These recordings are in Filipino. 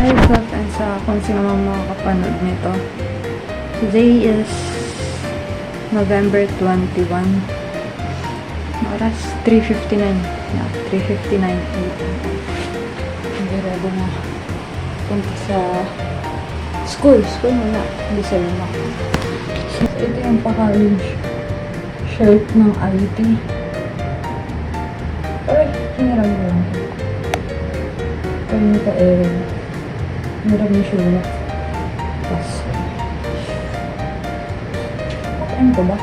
Hi vlog and sa kung sino mang makakapanood nito. Today is November 21. Oras 3:59. Yeah, 3:59 AM. Hindi ready na punta sa school. School muna. Hindi sa luma. So, ito yung pa-college shirt ng IT. Ay, hiniram ko lang. Kaya ito hiniram yung sulat. Tapos, pakain ko ba?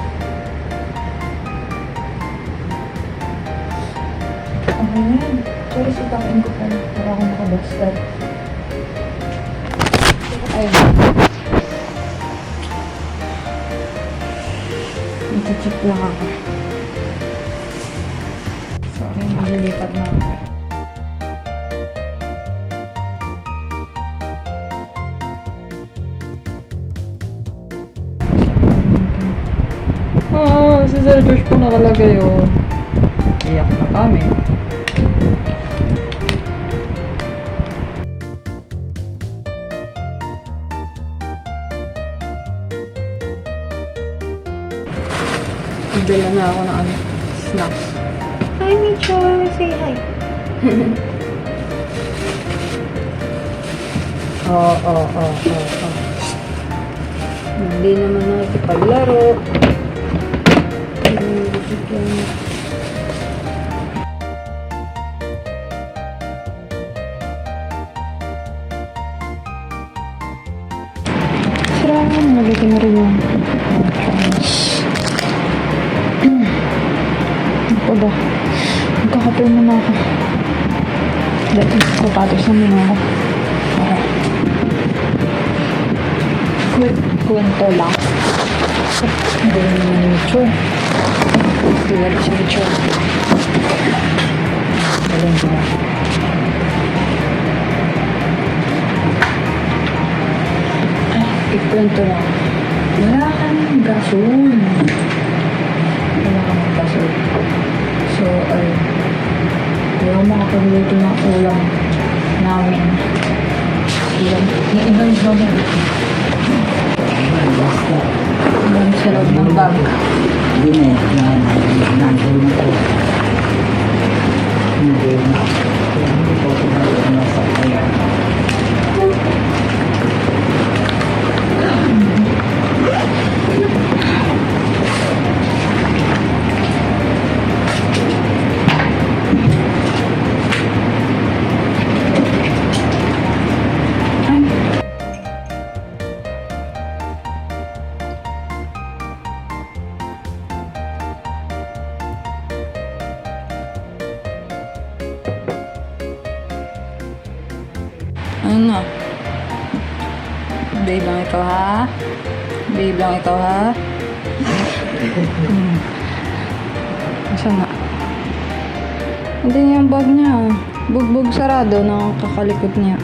Okay na yan. Sorry, ipakain ko pa. Para ako nakabastad. Ayun. Ito-check lang ako. Sorry, malilipad na ako. Si Sir Josh po nakalagay oh. Iyak na kami. Nagdala na ako ng snacks. Hi, Mitchell! Say hi! Oo. Hindi naman nakikipaglaro. Sirahan, nalagyan na rin yung ako ba? Magkakape muna ako. Dati, sapatos na muna ako. Kwento lang. Hindi naman yung mature. Hindi naman siya mature. Galing ko na. Ikwento lang. Wala kaming gasol. So, hindi ako makapagluto ng ulam namin. Yung ibang naman. Ibang sa loob ng bag. Hindi na nandun ko. Hindi na. Hindi ko nasa kaya. Ano na? Babe lang ikaw ha? Babe lang ikaw ha? Saan nga? Hindi niya yung bag niya. Bugbog sarado na kakalikot niya.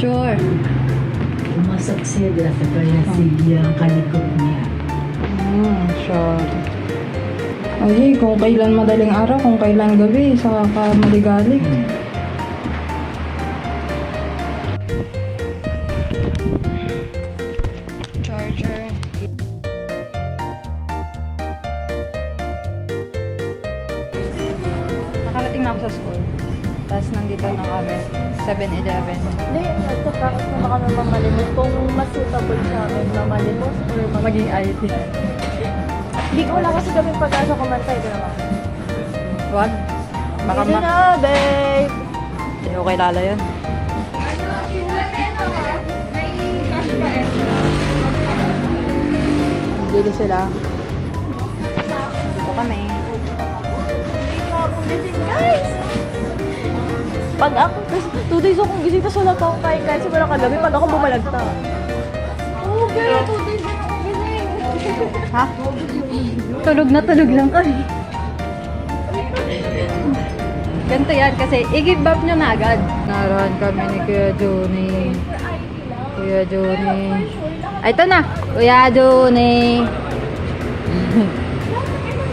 Sure. Pumasok siya sa kanya siya kalikot niya. Sure. Ay, kung kailan madaling araw, kung kailan gabi, saka ka maligalig. Charger. Nakarating na ako sa school. Tapos nandito na kami. 7-Eleven. Hindi, nagkakakot na kami mamalimos kung mas suitable sa amin mamalimos or Maging IT. Hindi ko wala kasi kami pag-asa kumantay ko naman. What? Baka Hindi na, babe! Hindi ko kilala yun. Dito sila. Dito kami. Guys! Pag ako, 2 days akong gising, tapos wala pa akong kain kahit siguro kagabi pag ako bumalagta. Oo, pero 2 days akong gising. Ha? Tulog na tulog lang kami. Ganito yan kasi i-give up nyo na agad. Naroon kami ni Kuya Johnny. Kuya Johnny. Ay, ito na. Kuya Johnny.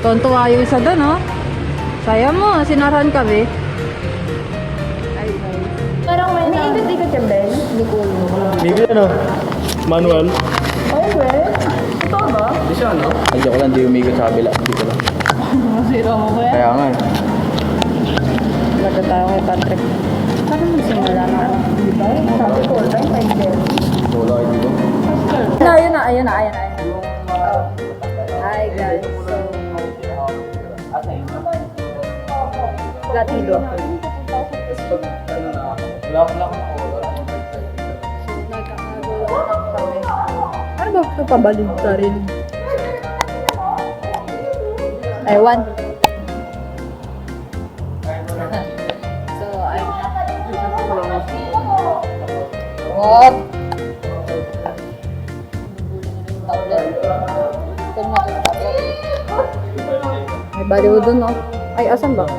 Tontuwa yung isa doon, oh. Saya mo, sinarahan kami. Ay, Parang may ikot-ikot ka, Ben? Hindi ko alam. Maybe ano? Manual? Ay, Ben? Totoo ba? Hindi siya ano? Ay, joke lang. Di umikot sa kabila. Dito lang. Masira mo ba yan? Kaya nga eh. Bago tayo kay Patrick. Parang magsimula na. Di ba? Sabi ko, all time, 5 days. Wala kayo dito. Ayun na. Oh. Hi guys. So, Latido. Ano ba ito pabalid ka rin? Ewan. So, what? May baliw dun, no? Ay, asan ba?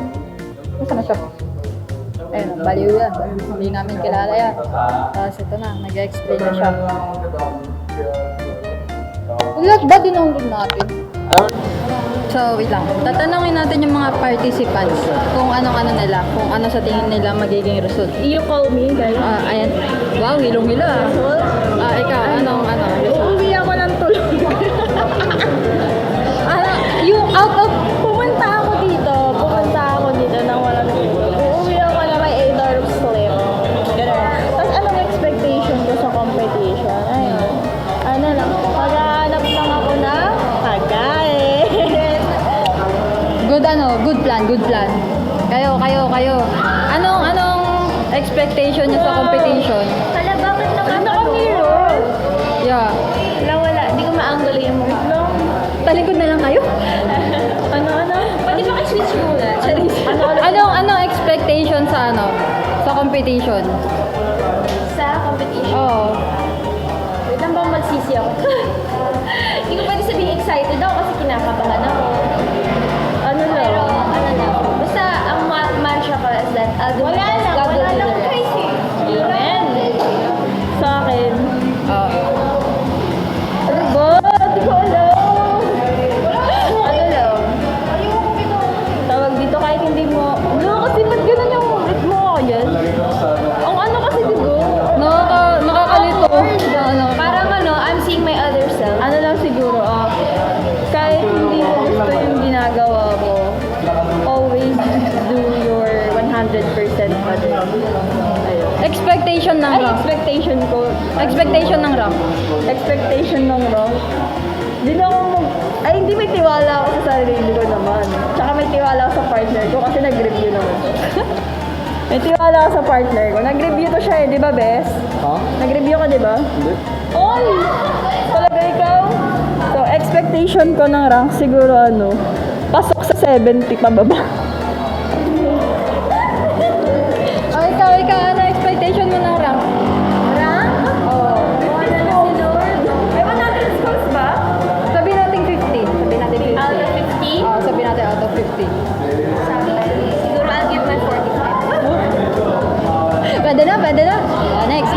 Asan na siya? Ayun, baliw yan. Hindi namin kilala yan. Tapos ito na, nag-explain na siya. Ulat ba dinunod natin? So, wait lang. Tatanungin natin yung mga participants kung anong-ano nila, kung ano sa tingin nila magiging result. You call me, guys. Ayan. Wow, hilong-hilo ah. Ikaw, anong result? Uuwi ako ng tulog. Yung out of... Pumunta ako dito nang walang uuwi ako na may 8 hours of sleep. Ganun. Tapos anong expectation ko sa competition? Ayun. Ano lang, maghahanap lang ako na pagkain. Good plan. Kayo. Anong expectation nyo sa competition? Hala, bakit naka-mirror? Yeah. Wala. Hindi ko maanggulo yung move lang. Talikod na lang kayo? Ano? Pwede ba kayo-switch muna? Anong expectation sa sa competition? Sa competition? Oo. Wait lang ba magsisi ako? Hindi ko pwede sabihin excited ako kasi kinakabahan ako. Pero, basta ang mantra ko is that I'll do my best. God will do the rest. Amen. Sa akin. Ano ba? Hindi ko alam. Ano lang? Tawag dito kahit hindi mo... No, kasi ba't ganun yung ritmo ko dyan? Ang ano kasi digo? Nakakalito. Parang I'm seeing my other self. Ano lang siguro, kahit hindi mo gusto yung ginagawa mo, always do your 100% pa din. Ayun. Expectation ng rank. Expectation ko. Expectation ng rank. Expectation ng rank. Hindi may tiwala ako sa sarili ko naman. Tsaka may tiwala ako sa partner ko kasi nag-review naman siya. May tiwala ako sa partner ko. Nag-review to siya di ba, Bes? Ha? Nag-review ka, di ba? Hindi. Oy! Talaga ikaw? So, expectation ko ng rank siguro pasok sa 70 pababa. Ikaw, ano expectation mo ng rank? Rank? Oo. May 100 scores ba? Sabihin natin 50. Out of 50? Oo, sabihin natin out of 50. Siguro I'll give my 45. Pwede na. Next.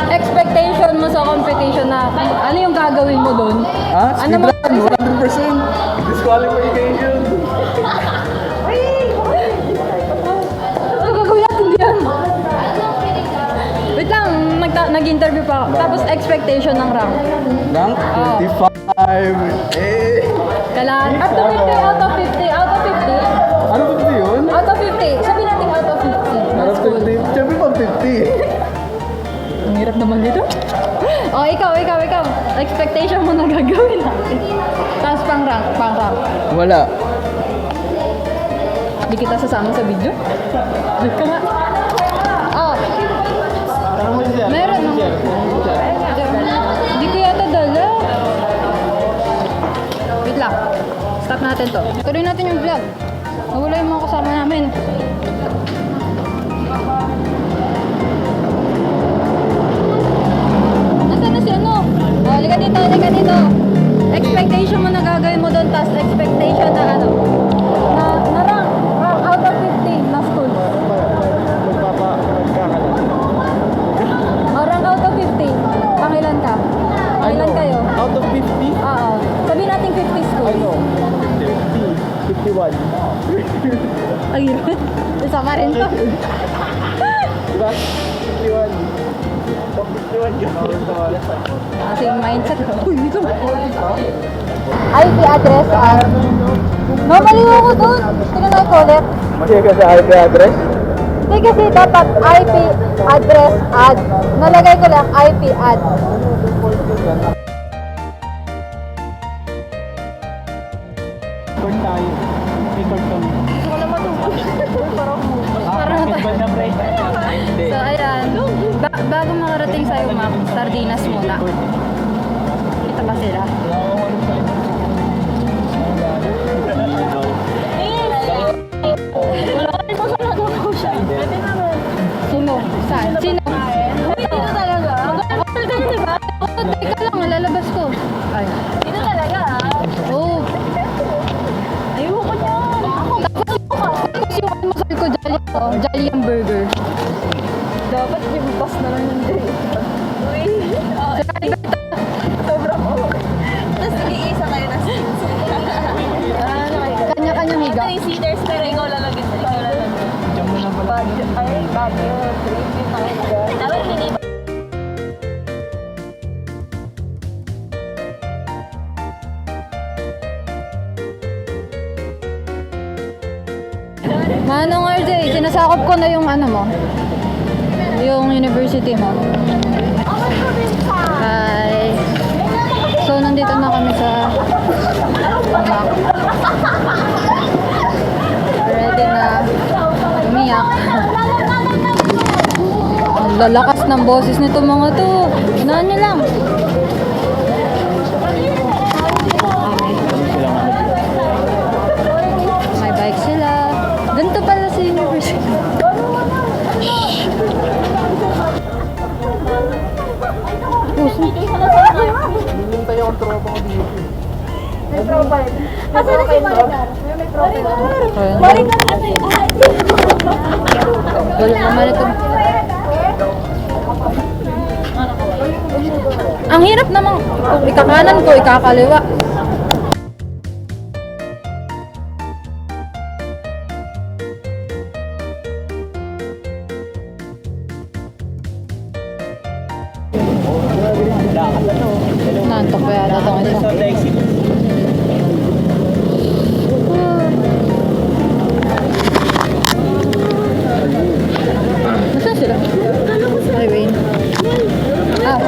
Expectation mo sa competition na ano yung gagawin mo doon? Ha? Ano Speedrun, 100%. Disqualification. Ano gagawin natin diyan? Wait lang, nag-interview pa ako. Tapos expectation ng rank. Rank? Oo. 25. Kailangan. Out of 50. Ano ba ito yun? Out of 50. Sabi natin out of 50. Out of 50. Siyempre pang 50. Ang hirap naman dito. Oh, ikaw. Expectation mo na gagawin natin. Tapos pang rank. Wala. Di kita sasama sa video. Di ka nga. Oh. Meron. Di ko yata dala. Wait lang. Stop natin to. Tuloy natin yung vlog. Nawala yung mga kasama namin. Nasaan na si ano? Oh, halika dito. Expectation mo na gagawin mo doon, tapos expectation na na rank out of 50 na school. Rank out of 50. Pangilan ka? Pangilan kayo? Out of 50? Oo. Sabihin natin 50 schools. 50. 51. Ay, isa pa rin to. Diba? 51. Top 51 yun. Ating mindset. Uy, dito. IP address Mamaliw ako doon. Tingnan na ko ulit. Masaya ka sa IP address? Hindi kasi dapat IP address add. Nalagay ko lang IP add. Record tayo. Record kami. Gusto ko na matulog. Parang Ba na break? Hindi. So, ayan. Bago makarating sa'yo, Mac, sardinas muna. Kita ba sila? Sino? Saan? Sino? Dito talaga. Diba? Teka lang, lalabas ko. Ay. Dito talaga Oh. Ayoko niyan. Tapos yung almusal ko, Jolly ang burger. Dapat bimpas na lang yung day. Uy. Sobrang Tapos nag-iisa kayo na seats. Kanya-kanyang higa. 3 seaters pero ikaw lalagyan. Ikaw lalagyan. Ay, bagyo. 3 seats na kayo. Dapat hindi Manong RJ, sinasakop ko na yung ano mo. Yung university mo. Hi. So, nandito na kami sa Mac. Ready na umiyak. Ang lalakas ng boses nito mga to. Unahan niyo lang. May bike sila. Ganito pala sa university. Puso. Hinintay akong tropa ko dito. Kasi na si Maricar. May profile. Ayun. Maricar kasi. Wala naman ito. Ang hirap naman kung ikakanan ko, ikakaliwa. Nantok pa yata itong isa. Nasaan sila? Ay, Wayne. Ah.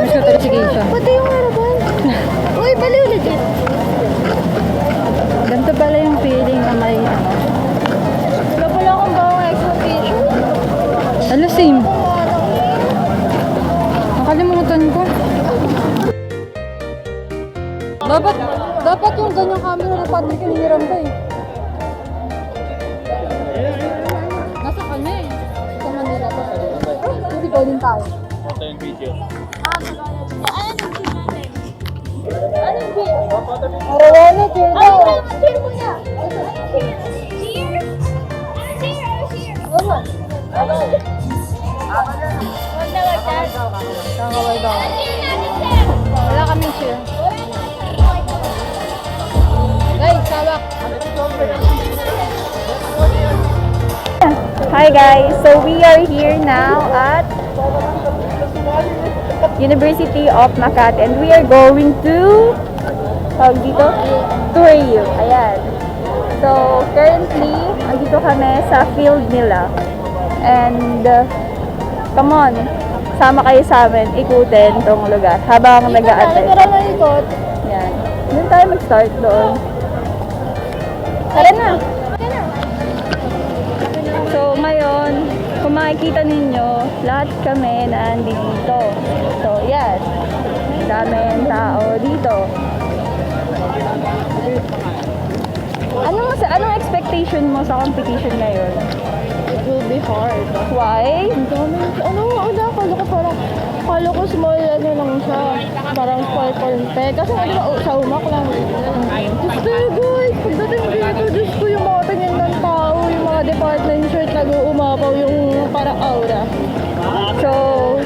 Miss ko talaga si Keisha. Pati yung harapan. Uy, baliw legit. Ganito pala yung feeling na may ano. Wala pala akong bawang expectation. Ano, same. Nakalimutan ko. Dapat yung ganyang camera na Patrick yung hiniram ko eh. Nasa kanya eh. Sa Manila pa. Hindi ko din tayo. Ito yung video. Anong beer? Arawana, cheer daw. Cheer mo na. Cheer? Cheer? Oo. Huwag na wag Kakaway daw. Wala kaming cheer. Guys, sawak. Hi guys, so we are here now at University of Makati and we are going to tawag dito? Tour you. Ayan. So currently, andito kami sa field nila and come on, sama kayo sa amin, ikutin tong lugar habang nag-a-attend. Yan. Doon tayo mag-start doon. Tara na! So ngayon, kung makikita ninyo, lahat kami nandito. So yan, daming tao dito. Anong expectation mo sa competition ngayon? It will be hard. Why? Ang dami. Akala ko small ano lang siya. Parang small konti. Kasi nga diba sa umak lang. Just guys, pagdating dito, Diyos ko yung mga tingin ng tao, yung mga department shirt nag-uumapaw yung parang aura. So,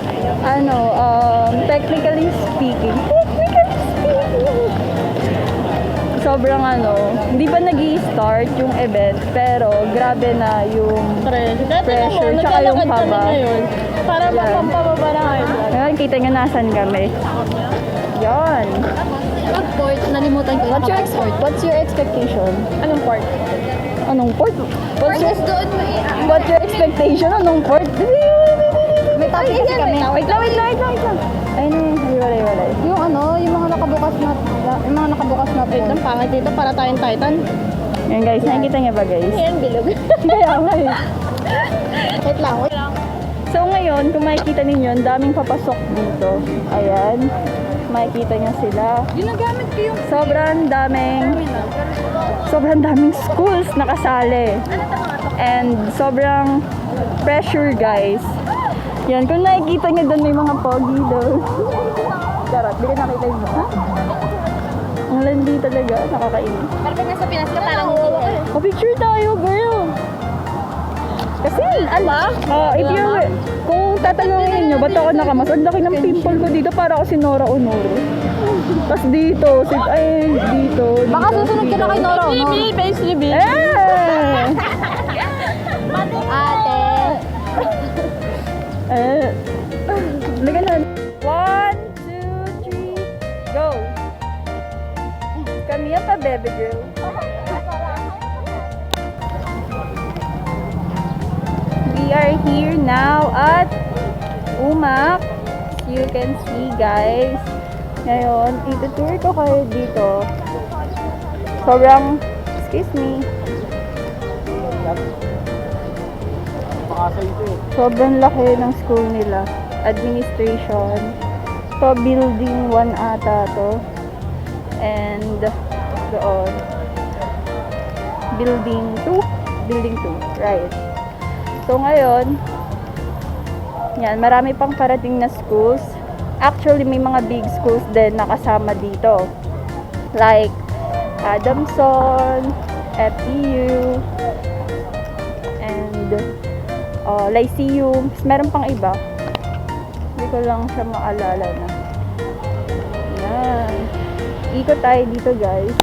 technically speaking, sobrang hindi pa nag-i-start yung event, pero grabe na yung pressure, tsaka yung haba. Para mapampababa na kayo. Ngayon, kita nyo nasan kami. Yan. Port, nalimutan ko. What's your expectation? Anong port? Anong port? Doon mo What's your expectation? Anong port? May topic kasi kami. Wait lang. Ayun, hiwalay. Yung mga nakabukas na Wait lang, pangit dito para tayong Titan. Yan guys, nakikita niya ba guys? Ayan, bilog. Kaya nga eh. Wait lang. So ngayon, kung makikita ninyo, ang daming papasok dito. Ayan. Makikita niyo sila. Ginagamit ko yung Sobrang daming schools nakasali. And sobrang pressure guys. Yan, kung nakikita niyo doon may mga pogi doon. Charot, di ka nakita yun. Ha? Ang landi talaga, nakakainis. Pero pag nasa Pinas ka, parang hindi na. Pa-picture tayo, girl! Kasi, if you're, kung tatanungin nyo, ba't ako nakamas? Ang laki ng pimple ko dito para ako si Nora Honoro. Tapos dito, dito. Baka susunod ka na kay Nora, no? Face reveal. Eh! Ate. Laga na. 1, 2, 3, go! Kami yan pa, baby girl. We are here now at Umak. You can see guys. Ngayon, itutour ko kayo dito. Sobrang, excuse me. Sobrang laki ng school nila. Administration. So, building 1 ata to. And doon. Building 2. Building 2. Right. So, ngayon, yan, marami pang parating na schools. Actually, may mga big schools din nakasama dito. Like, Adamson, FEU, and Lyceum. Meron pang iba. Hindi ko lang siya maalala na. Yan. Ikot tayo dito, guys.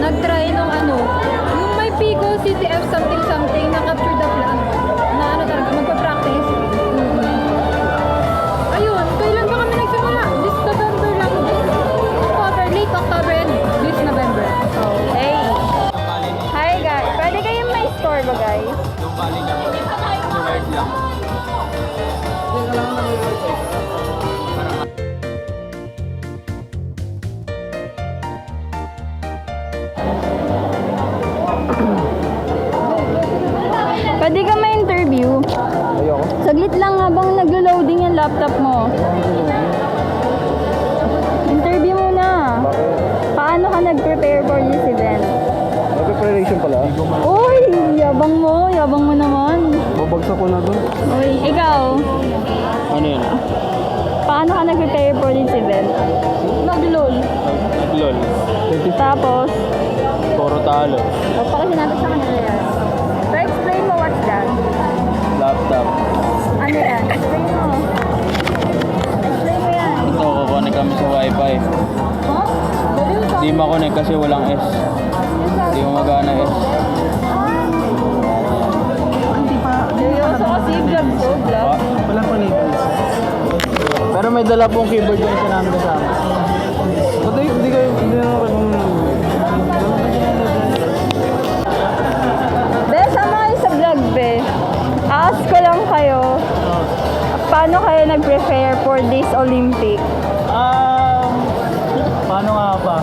nag-try nung ano, yung may Pico CTF something na capture the flag. Na ano talaga, magpa-practice. Ayun, kailan ba kami nagsimula? This November lang. October, late October and this November. Okay. Hi guys. Pwede kayong may store ba guys? Pwede ka may interview. Ayoko. Saglit lang habang naglo-loading yung laptop mo. Interview muna. Bakit? Paano ka nag-prepare for this event? May preparation pala. Uy, yabang mo naman. Babagsak ko na doon. Uy, ikaw, Ano yun? paano ka nag-prepare for this event? Nag-lol. Naglol. Tapos, Toro talo. pagpakasin natin sa kanila yan. So, explain mo what's that. Laptop. Ano yan? Explain mo. Explain mo yan. Ito, kukunik kami sa wifi. Huh? Di makunik kasi walang S. Di magana S. Seryoso kasi vlog ko, vlog. Wala pa labels. Pero may dala pong keyboard yung isa namin kasama. Ba't hindi kayo, hindi na ako Be, sama kayo sa vlog, be. Ask ko lang kayo, paano kayo nag-prepare for this Olympic? Paano nga ba?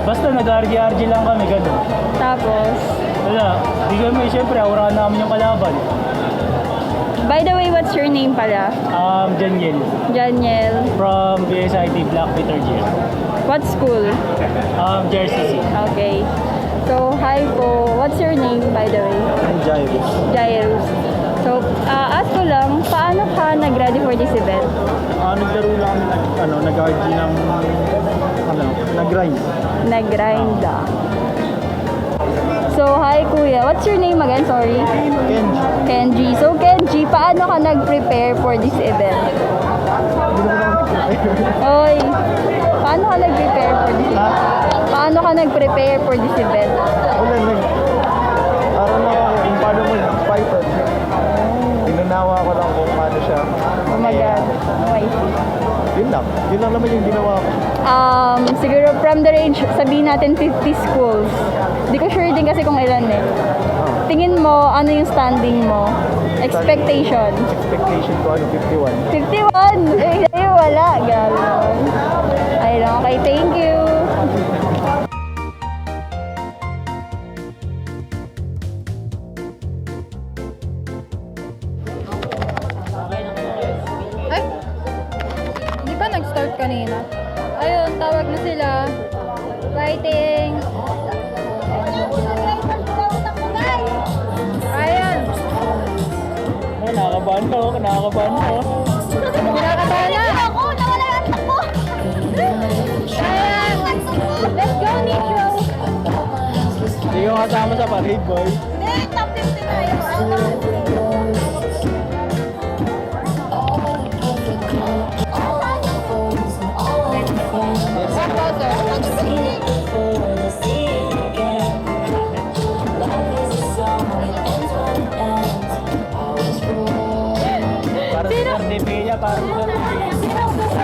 Basta nag-RG-RG lang kami, gano'n. Tapos, Wala, di kami, syempre, aurahan namin yung kalaban. by the way, what's your name pala? Janiel, Janiel. from BSIT Black Peter Gym. What school? JRCC. Okay. So, hi po. What's your name, by the way? Jairus. Jairus. So, ask ko lang, paano ka nag-ready for this event? Naglaro lang kami, nag-RG ng, nag-grind. Nag-grind lang. So, hi kuya. What's your name again? Sorry. Kenji. Kenji. So, Kenji, paano ka nag-prepare for this event? Oy, paano ka nag-prepare for this event? Paano ka nag-prepare for this event? Wala, aral na ako kung paano mag-Python. Inunawa ko lang kung paano siya. Oh my God. Oh, I see. Yun lang naman yung ginawa ko. Siguro from the range, sabihin natin 50 schools. Di ko sure din kasi kung ilan eh. Tingin mo, ano yung standing mo? Expectation. Expectation ko, 51. 51! Eh, sa'yo wala. Galon. Ay lang, okay. Thank you. Ay! Di ba nag-start kanina? Ayun, tawag na sila. Fighting! Ayan! Nakakabahan ka, nakakabahan ka. Kinakabahan na! Ako, nawala ang takbo. Ayan! Let's go, Nicho! Hindi ko kasama sa parade, boy. Hindi, top 50 na yun. Out of 50. Para sa RTP niya, para sa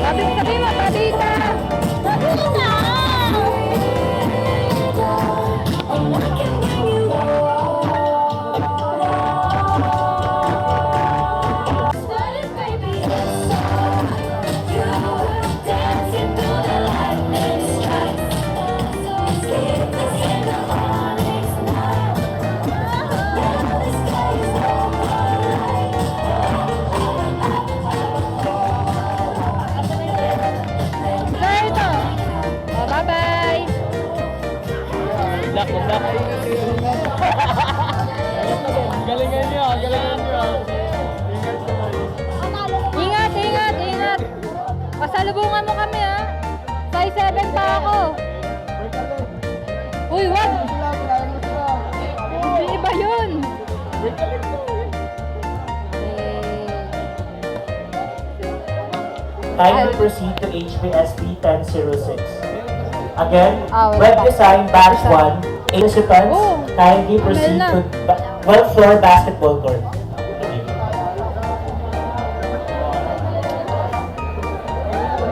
Sabi mo, Tabita! black. kindly proceed to HBSD 1006. Again, Wala web pa. design batch 1, participants, Oh, kindly proceed na. to 12th floor basketball court. Thank you.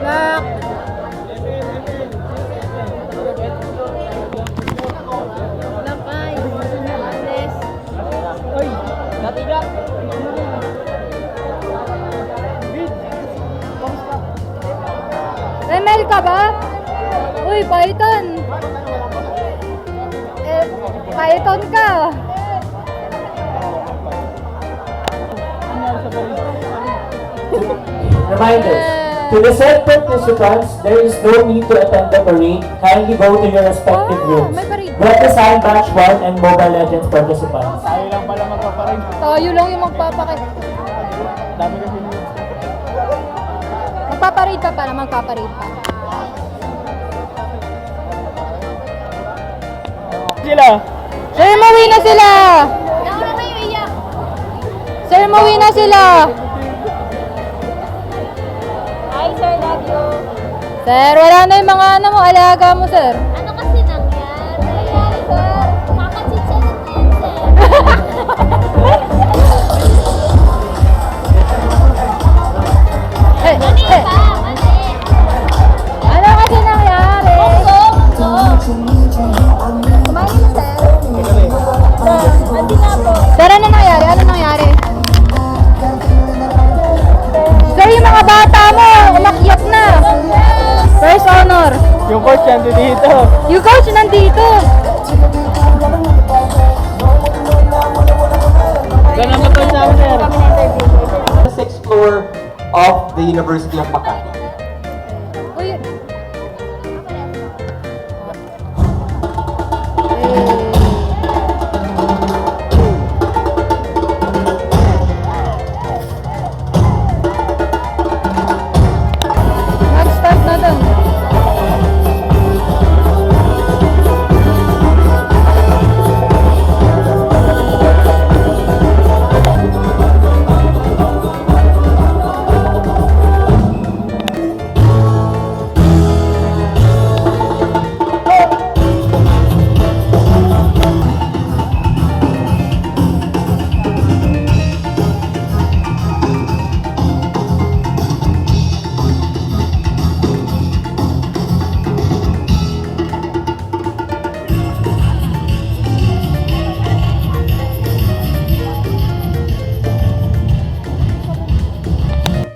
Nak! Lakay! Alis! Uy! Natiga! ML ka ba? Uy, Python! Python ka! Reminders. To the said participants, there is no need to attend the parade. Kindly go to your respective rooms. may parade. Web design batch 1 and Mobile Legends participants. Tayo lang pala magpaparin. Tayo lang yung magpapakit. Dami kasi Magpaparade pa pala, magpaparade pa. sila. Sir, mauwi na sila! Nauna kayo iyak. Sir, mauwi na sila! Hi, sir. Love you. Sir, wala na yung mga ano mo, alaga mo, sir. Ano kasi nangyari, sir? Kakachitsa na din, sir. Eh, Mali eh, ba? Mali. ano kasi nangyari? Kumain na, sir. Andi nga po. Sir, ano nangyari? Ano nangyari? Sir, yung mga bata mo, umakyat na. First honor. Yung coach yan dito. Yung coach nandito. Ganun ang coach namin, sir. The 6th floor of the University of Makati. Uy. Mag-start na dun.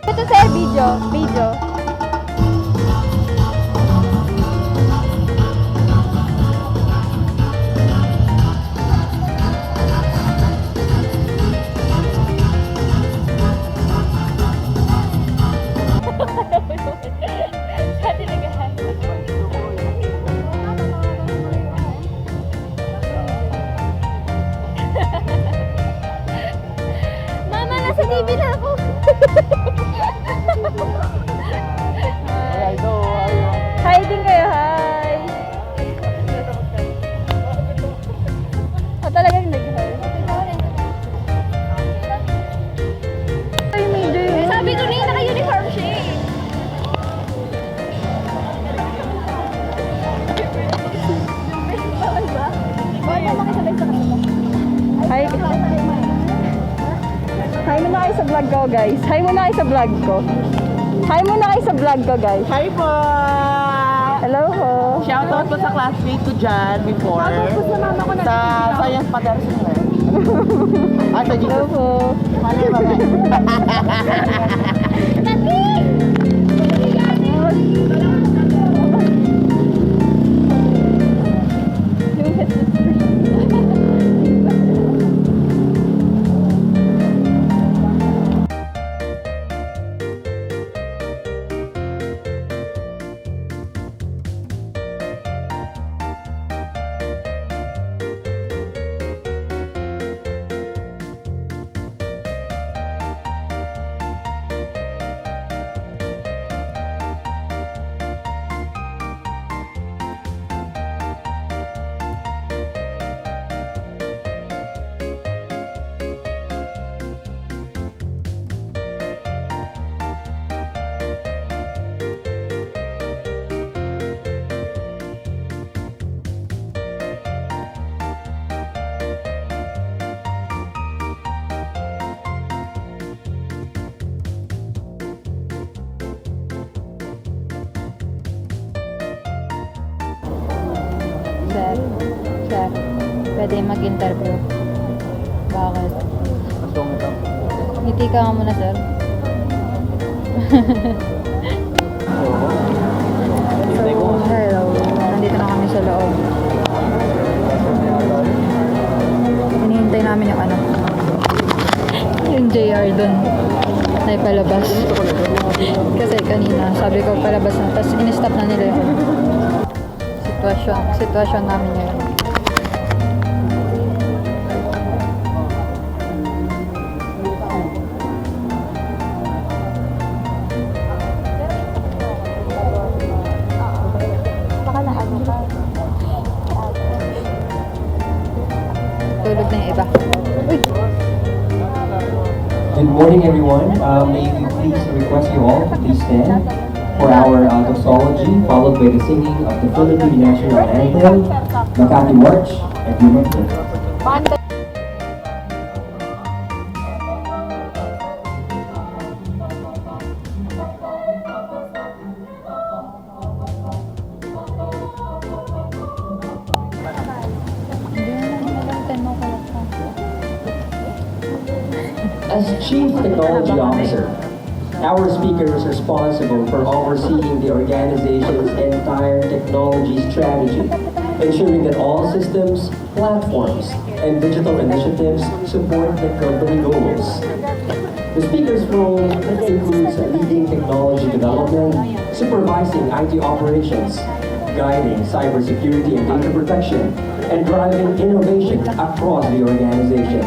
Ito sir, video. Video. Mama, nasa TV na ako. Hi din kayo, hi! Talagang nag-hi. Ay, Major. Sabi ko rin, naka-uniform siya eh. Hi. Hi muna kayo sa vlog ko, guys. Hi muna kayo sa vlog ko. Hi muna kayo sa vlog ko, guys. Hi po! Hello po. Shoutout po sa classmate ko dyan before. Sa Science Paterson. Sa Hello Jesus. po. Mali. pwede mag-interview. Bakit? Ngiti ka nga muna, sir. So, hello. Nandito na kami sa loob. Hinihintay namin yung ano. Yung JR dun. Na ipalabas. Kasi kanina, sabi ko palabas na. Tapos in-stop na nila yung sitwasyon namin ngayon. Tulog na yung iba. Uy! Good morning, everyone. May we please request you all to please stand for our doxology, followed by the singing of the Philippine National Anthem, Makati March, and Human Prayer. As Chief Technology Officer, our speaker is responsible for overseeing the organization's entire technology strategy, ensuring that all systems, platforms, and digital initiatives support the company goals. The speaker's role includes leading technology development, supervising IT operations, guiding cybersecurity and data protection, and driving innovation across the organization.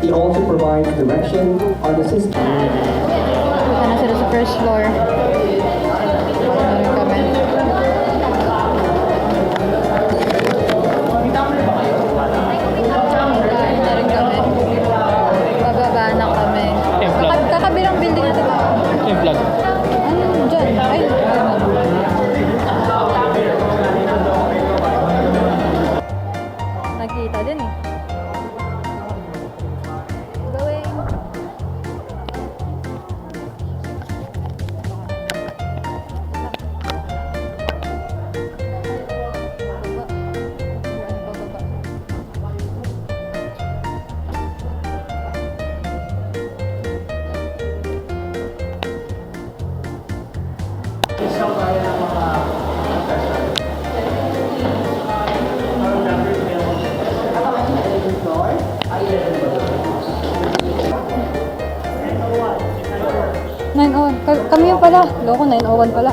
He also provides direction on the system. Punta na sila sa first floor. Meron kami. Meron kami. Bababa na kami. Kakabilang building natin. Yung vlog. Ano dyan? Ay, nakita din eh. Going. Kami yun pala. Loko, 901 pala.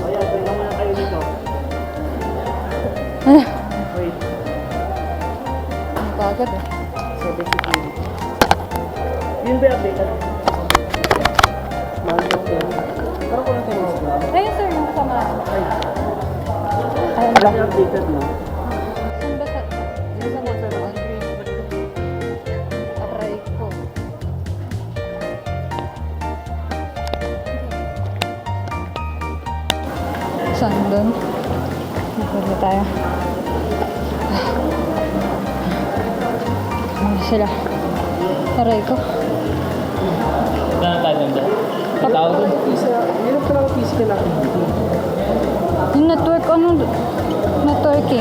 Pagod eh. Yun ba update? Ayun sir, yung kasama. Ayun ba? Updated na. Saan ba sa... Yung sa nasa laundry? Aray ko. Saan doon? Dito na tayo. Ano sila? Aray ko. Saan tayo nandun? Tao doon. Yun ang talagang physical activity. Yung network ano? Network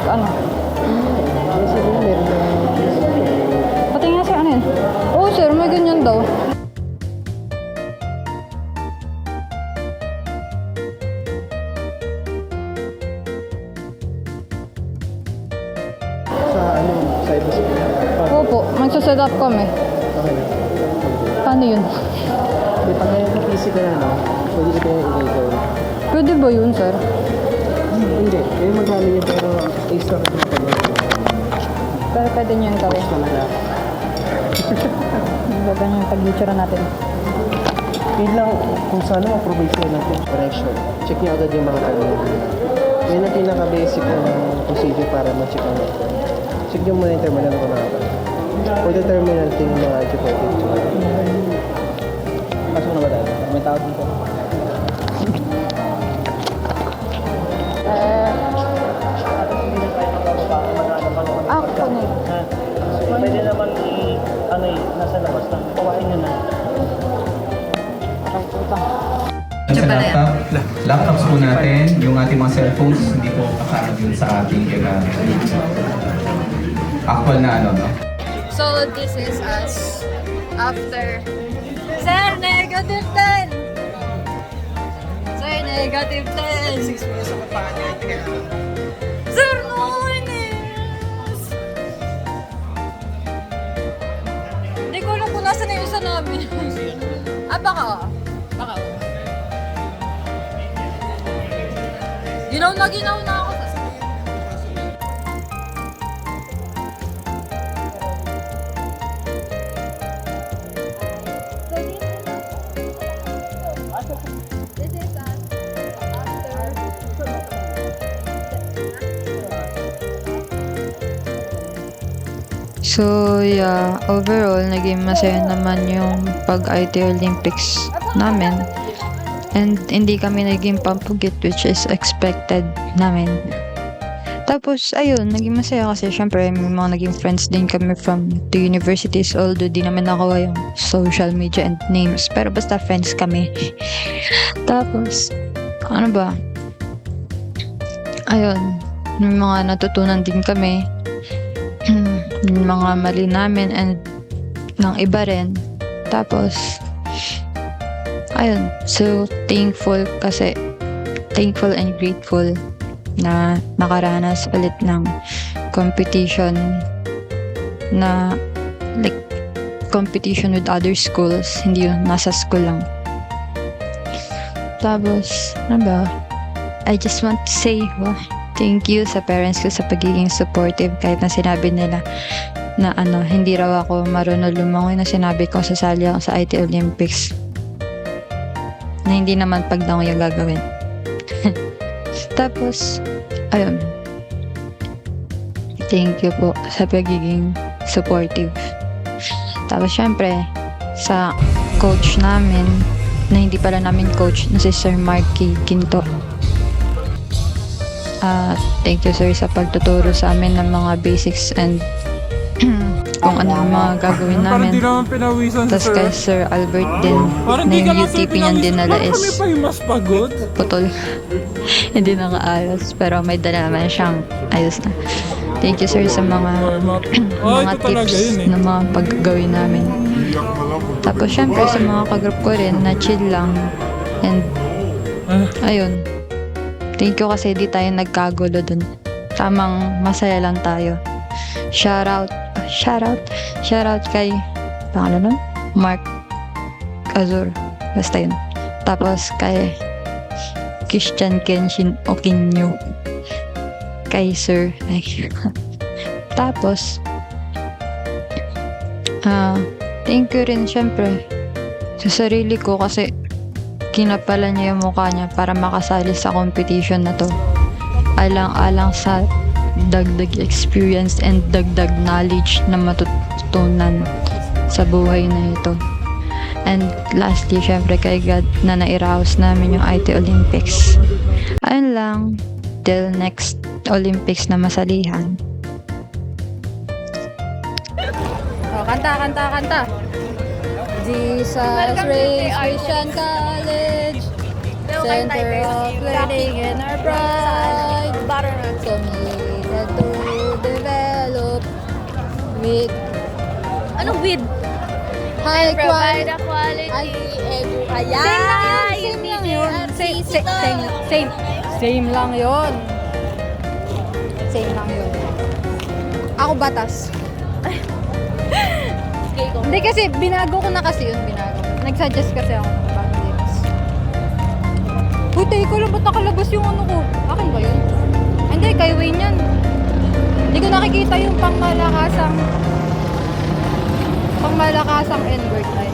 ano? Kasi yun, meron na. Pati nga siya ano yun? Oo sir, may ganyan daw. Sa ano, cybersecurity. Opo, magsaset up kami. Okay. Paano yun? May pagkaya ng physical ano, pwede ka tayo i-gawin. Pwede ba yun sir? Hindi, kayo magkano yun pero extra ka na pag-gawin. Pero pwede nyo yung gawin. Talaga. Ganyan yung pag-feature natin. Yun lang, kung sana ma-provide sila natin connection. Check nyo agad yung mga terminal. Yun ang pinaka-basic na procedure para ma-check ang network. Check nyo muna yung terminal kung nakaka. For the terminal, tingin mga educated. Pasok na ba tayo? May tao dito. Connect. Pwede naman nasa labas lang. Kuhain nyo na. Sa laptops po natin, yung ating mga cellphones, hindi po kasama yun sa ating gagamit. actual na ano, no? So, this is us after... Sir, negative 10! Sir, negative 10! 6 minutes ako pa. Sir, no! Inis! Hindi ko alam kung nasa na yung isa namin. Baka. Ginaw na ako sa So, yeah, overall, naging masaya naman yung pag-IT Olympics namin. And hindi kami naging pampugit, which is expected namin. Tapos, ayun, naging masaya kasi syempre may mga naging friends din kami from the universities, although di naman nakuha yung social media and names. Pero basta friends kami. Tapos, ano ba? Ayun, may mga natutunan din kami. Yung mga mali namin and ng iba rin. Tapos, ayun. So, thankful and grateful na nakaranas ulit ng competition na like competition with other schools, hindi yun nasa school lang. Tapos, ano ba? I just want to say thank you sa parents ko sa pagiging supportive kahit na sinabi nila na hindi raw ako marunong lumangoy na sinabi ko sasali ako sa IT Olympics na hindi naman pagdangoy yung gagawin. Tapos, ayun. Thank you po sa pagiging supportive. Tapos, syempre, sa coach namin, na hindi pala namin coach, na si Sir Marky Quinto. Thank you, sir, sa pagtuturo sa amin ng mga basics and kung ano yung mga gagawin namin. Tapos kay Sir Albert din, na yung UTP niyan dinala is putol. Hindi nakaayos, pero may dala naman siyang ayos na. Thank you, sir, sa mga tips na mga paggagawin namin. Tapos syempre sa mga kagroup ko rin na chill lang and ayun. Thank you kasi di tayo nagkagulo dun. Tamang masaya lang tayo. Shout out kay pangalan nun? Mark Azur. Basta yun. Tapos kay Christian Kenshin Okinyo. Kay Sir. Tapos thank you rin syempre sa sarili ko kasi kinapala niya yung mukha niya para makasali sa competition na to. Alang-alang sa dagdag experience and dagdag knowledge na matutunan sa buhay na ito. And lastly, syempre kay God na nairaos namin yung IT Olympics. Ayun lang. Till next Olympics na masalihan. Kanta. Jesus Race Christian College, Center of Learning and our pride, committed to develop with high quality Same lang yun. Ako batas. Hindi kasi, binago ko na kasi yun, Nag-suggest kasi ako ng bagong games. Uy, tayo ko lang, ba't nakalabas yung ano ko? Akin ba yun? Hindi, kay Wayne yan. Hindi ko nakikita yung pangmalakasang N-word ay.